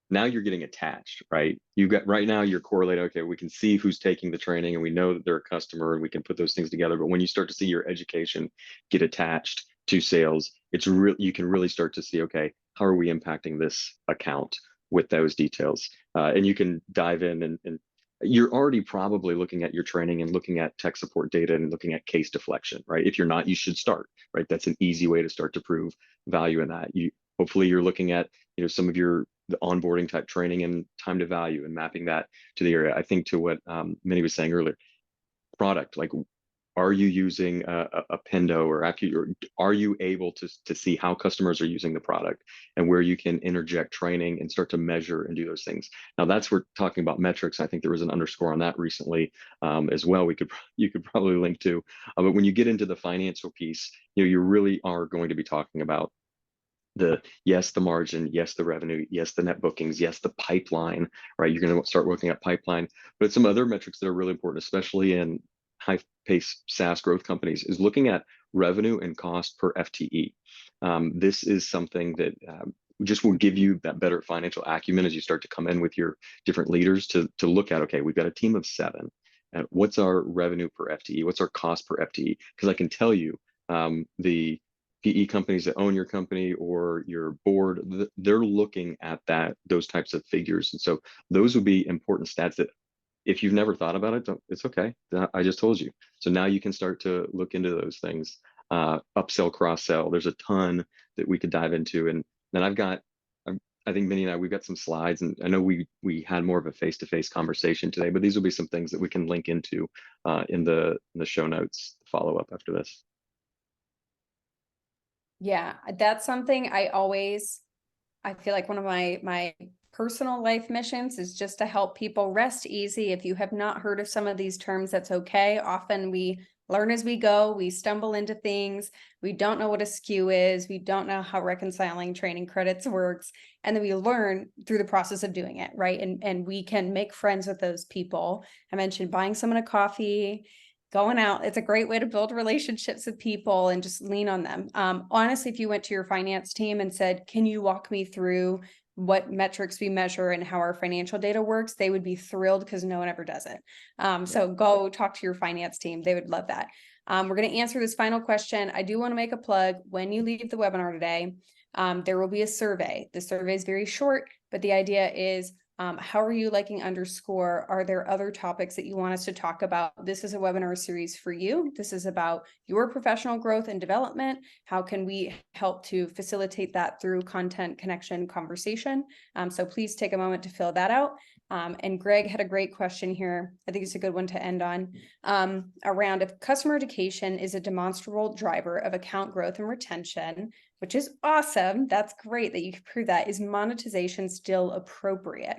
now you're getting attached, right? You've got, right now you're correlating, okay, we can see who's taking the training and we know that they're a customer and we can put those things together. But when you start to see your education get attached to sales, it's real, you can really start to see, okay, how are we impacting this account with those details? And you can dive in and you're already probably looking at your training and looking at tech support data and looking at case deflection, right? If you're not, you should start, right? That's an easy way to start to prove value in that. Hopefully you're looking at, some of the onboarding type training and time to value and mapping that to the area. I think to what Minnie was saying earlier, product, like, are you using a Pendo or are you able to see how customers are using the product and where you can interject training and start to measure and do those things? Now we're talking about metrics. I think there was an underscore on that recently as well. You could probably link to, but when you get into the financial piece, you really are going to be talking about the margin, yes, the revenue, yes, the net bookings, yes, the pipeline, right? You're going to start looking at pipeline, but some other metrics that are really important, especially in high-paced SaaS growth companies, is looking at revenue and cost per FTE. This is something that just will give you that better financial acumen as you start to come in with your different leaders to look at, okay, we've got a team of 7. And what's our revenue per FTE? What's our cost per FTE? Because I can tell you, the PE companies that own your company or your board, they're looking at those types of figures. And so those would be important stats that if you've never thought about it, it's okay. I just told you. So now you can start to look into those things, upsell, cross-sell. There's a ton that we could dive into. And then I think Minnie and I, we've got some slides, and I know we had more of a face-to-face conversation today, but these will be some things that we can link into in the show notes follow up after this. Yeah, that's something I feel like one of my personal life missions is just to help people rest easy. If you have not heard of some of these terms, that's okay. Often we learn as we go, we stumble into things, we don't know what a SKU is, we don't know how reconciling training credits works, and then we learn through the process of doing it, right? And we can make friends with those people. I mentioned buying someone a coffee, going out. It's a great way to build relationships with people and just lean on them. Honestly, if you went to your finance team and said, can you walk me through what metrics we measure and how our financial data works, they would be thrilled because no one ever does it. So go talk to your finance team. They would love that. We're going to answer this final question. I do want to make a plug. When you leave the webinar today, there will be a survey. The survey is very short, but the idea is, how are you liking Underscore? Are there other topics that you want us to talk about? This is a webinar series for you. This is about your professional growth and development. How can we help to facilitate that through content, connection, conversation? So please take a moment to fill that out. And Greg had a great question here. I think it's a good one to end on, around if customer education is a demonstrable driver of account growth and retention, which is awesome. That's great that you can prove that. Is monetization still appropriate?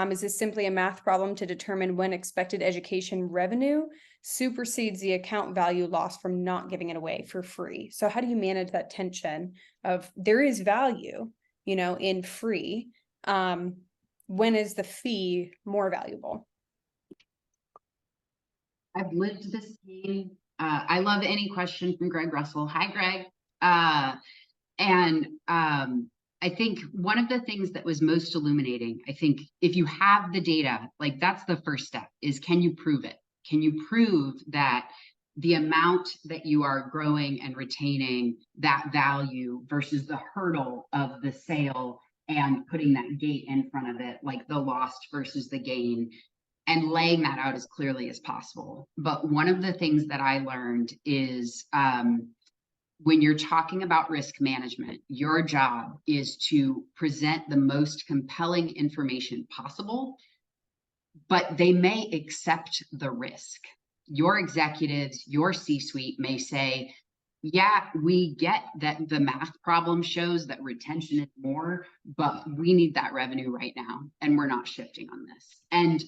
Is this simply a math problem to determine when expected education revenue supersedes the account value lost from not giving it away for free? So how do you manage that tension of there is value, in free? When is the fee more valuable? I've lived this game. I love any question from Greg Russell. Hi, Greg. I think one of the things that was most illuminating, I think if you have the data, like that's the first step, is can you prove it? Can you prove that the amount that you are growing and retaining that value versus the hurdle of the sale and putting that gate in front of it, like the lost versus the gain, and laying that out as clearly as possible. But one of the things that I learned is, when you're talking about risk management, your job is to present the most compelling information possible, but they may accept the risk. Your executives, your C-suite may say, yeah, we get that the math problem shows that retention is more, but we need that revenue right now, and we're not shifting on this. And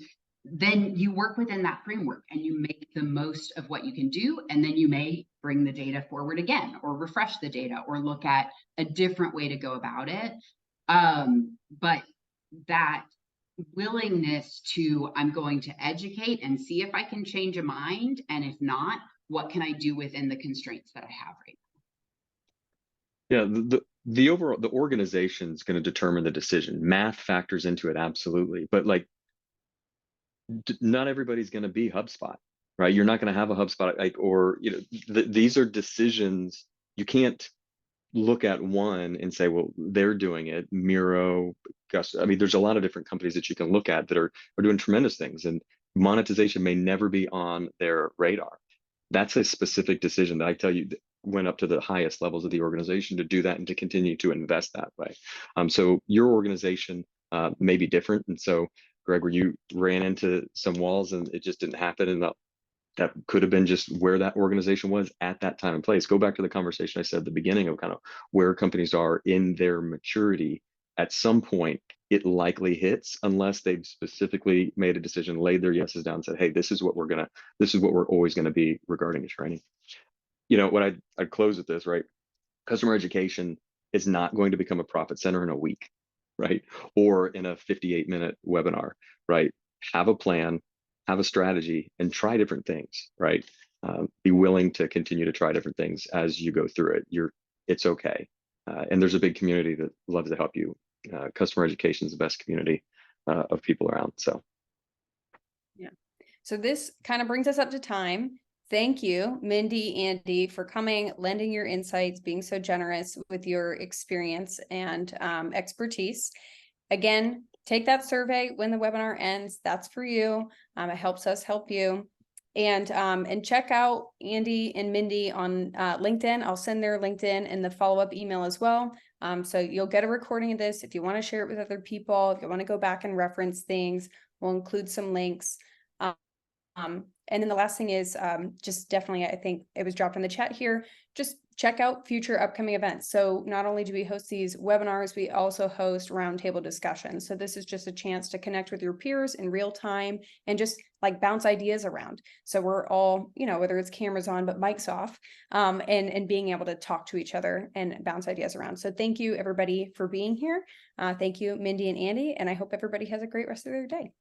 then you work within that framework and you make the most of what you can do. And then you may bring the data forward again, or refresh the data, or look at a different way to go about it. But that willingness to, I'm going to educate and see if I can change a mind. And if not, what can I do within the constraints that I have right now? Yeah, the overall, the organization is going to determine the decision. Math factors into it, absolutely. But like, not everybody's going to be HubSpot, right? You're not going to have a HubSpot, like, or these are decisions. You can't look at one and say, well, they're doing it. Miro, Gus. I mean, there's a lot of different companies that you can look at that are doing tremendous things, and monetization may never be on their radar. That's a specific decision that I tell you went up to the highest levels of the organization to do that and to continue to invest that way. So your organization may be different, and so Greg, where you ran into some walls and it just didn't happen, and that could have been just where that organization was at that time and place. Go back to the conversation I said at the beginning of kind of where companies are in their maturity. At some point, it likely hits unless they've specifically made a decision, laid their yeses down, and said, "Hey, this is what we're always gonna be regarding a training." What I'd close with this, right? Customer education is not going to become a profit center in a week, right? Or in a 58-minute webinar, right? Have a plan, have a strategy, and try different things, right? Be willing to continue to try different things as you go through it. It's okay. And there's a big community that loves to help you. Customer education is the best community of people around. So. Yeah. So this kind of brings us up to time. Thank you, Mindy, Andy, for coming, lending your insights, being so generous with your experience and expertise. Again, take that survey when the webinar ends. That's for you. It helps us help you. And check out Andy and Mindy on LinkedIn. I'll send their LinkedIn in the follow-up email as well. So you'll get a recording of this. If you want to share it with other people, if you want to go back and reference things, we'll include some links. And then the last thing is just definitely, I think it was dropped in the chat here, just check out future upcoming events. So not only do we host these webinars, we also host roundtable discussions. So this is just a chance to connect with your peers in real time and just like bounce ideas around. So we're all, you know, whether it's cameras on, but mics off, and being able to talk to each other and bounce ideas around. So thank you everybody for being here. Thank you, Mindy and Andy, and I hope everybody has a great rest of their day.